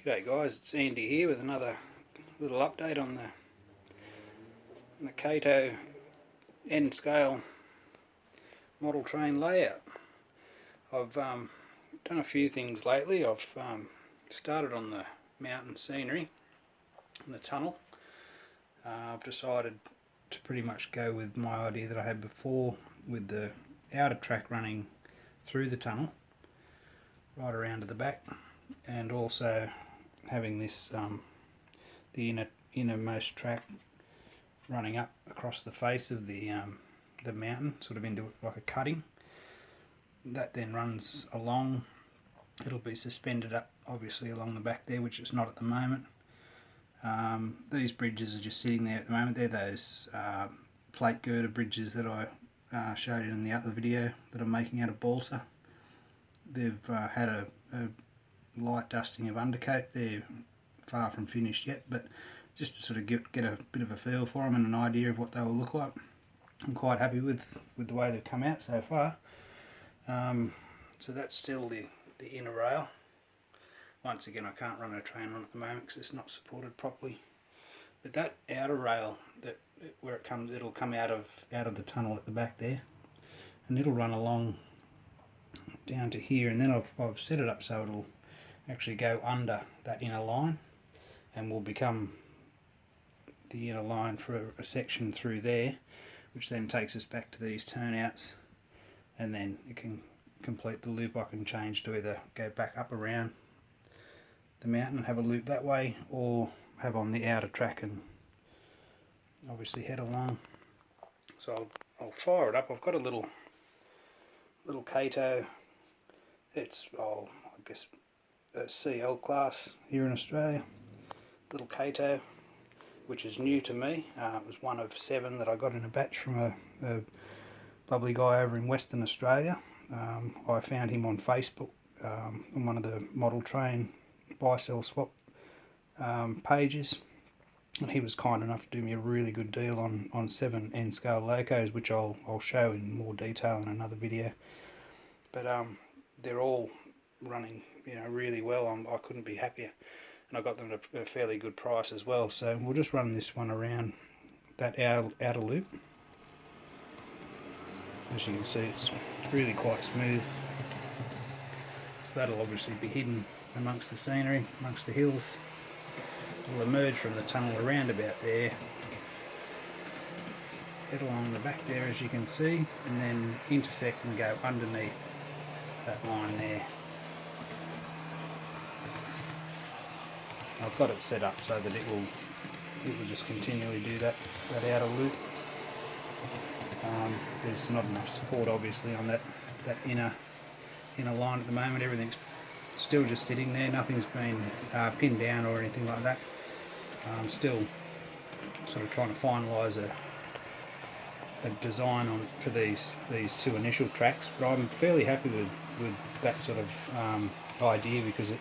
G'day guys, it's Andy here with another little update on the Kato N scale model train layout. I've done a few things lately. I've started on the mountain scenery and the tunnel. I've decided to pretty much go with my idea that I had before, with the outer track running through the tunnel right around to the back, and also having this the innermost track running up across the face of the mountain, sort of into like a cutting. That then runs along. It'll be suspended up obviously along the back there, which it's not at the moment. These bridges are just sitting there at the moment. They're those plate girder bridges that I showed in the other video that I'm making out of balsa. They've had a light dusting of undercoat. They're far from finished yet, but just to sort of get a bit of a feel for them and an idea of what they will look like. I'm quite happy with the way they've come out so far. So that's still the inner rail. Once again, I can't run a train on at the moment because it's not supported properly. But that outer rail, where it comes, it'll come out of the tunnel at the back there, and it'll run along down to here. And then I've set it up so it'll actually go under that inner line, and will become the inner line for a section through there, which then takes us back to these turnouts, and then it can complete the loop. I can change to either go back up around the mountain and have a loop that way, or have on the outer track and obviously head along. So I'll fire it up. I've got a little Kato. It's I guess a CL class here in Australia. Little Kato, which is new to me. It was one of 7 that I got in a batch from a lovely guy over in Western Australia. I found him on Facebook on one of the model train buy sell swap pages, and he was kind enough to do me a really good deal on 7 N scale locos, which I'll show in more detail in another video. But they're all running really well. I couldn't be happier, and I got them at a fairly good price as well. So we'll just run this one around that outer loop. As you can see, it's really quite smooth. So that'll obviously be hidden amongst the scenery, amongst the hills. It'll emerge from the tunnel around about there, head along the back there as you can see, and then intersect and go underneath that line there. I've got it set up so that it will just continually do that outer loop. There's not enough support obviously on that inner line at the moment. Everything's still just sitting there. Nothing's been pinned down or anything like that. I'm still sort of trying to finalise a design for these 2 initial tracks, but I'm fairly happy with that sort of idea, because it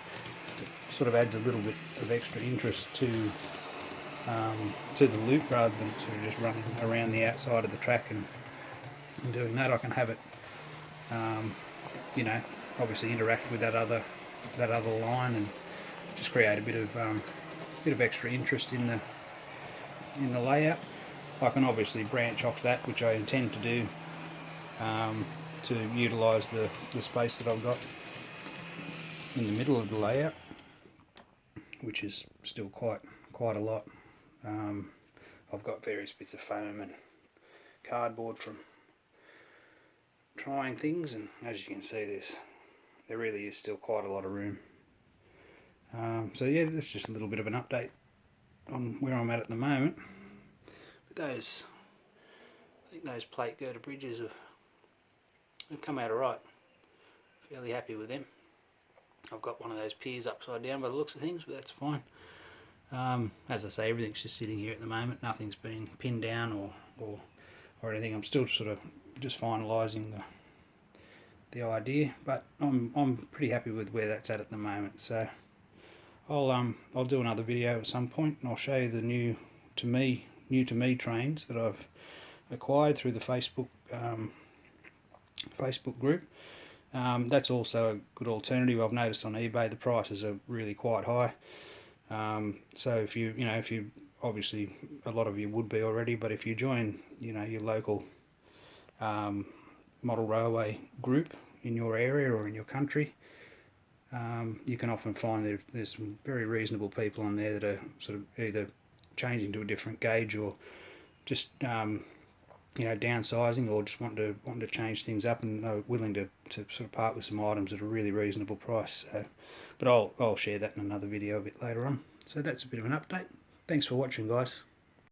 sort of adds a little bit of extra interest to the loop, rather than sort of just running around the outside of the track and doing that. I can have it obviously interact with that other line and just create a bit of extra interest in the layout. I can obviously branch off that, which I intend to do, to utilise the space that I've got in the middle of the layout, which is still quite a lot. I've got various bits of foam and cardboard from trying things, and as you can see, there really is still quite a lot of room. So yeah, that's just a little bit of an update on where I'm at the moment. But I think those plate girder bridges have come out alright. Fairly happy with them. I've got one of those piers upside down by the looks of things, but that's fine. As I say, everything's just sitting here at the moment. Nothing's been pinned down or anything. I'm still sort of just finalising the idea, but I'm pretty happy with where that's at the moment. So I'll do another video at some point, and I'll show you the new to me trains that I've acquired through the Facebook group, That's also a good alternative. I've noticed on eBay the prices are really quite high. So if you obviously a lot of you would be already, but if you join, your local um, model railway group in your area or in your country, you can often find that there's some very reasonable people on there that are sort of either changing to a different gauge or just downsizing or just wanting to change things up and are willing to sort of part with some items at a really reasonable price. So, but I'll share that in another video a bit later on. So that's a bit of an update. Thanks for watching, guys.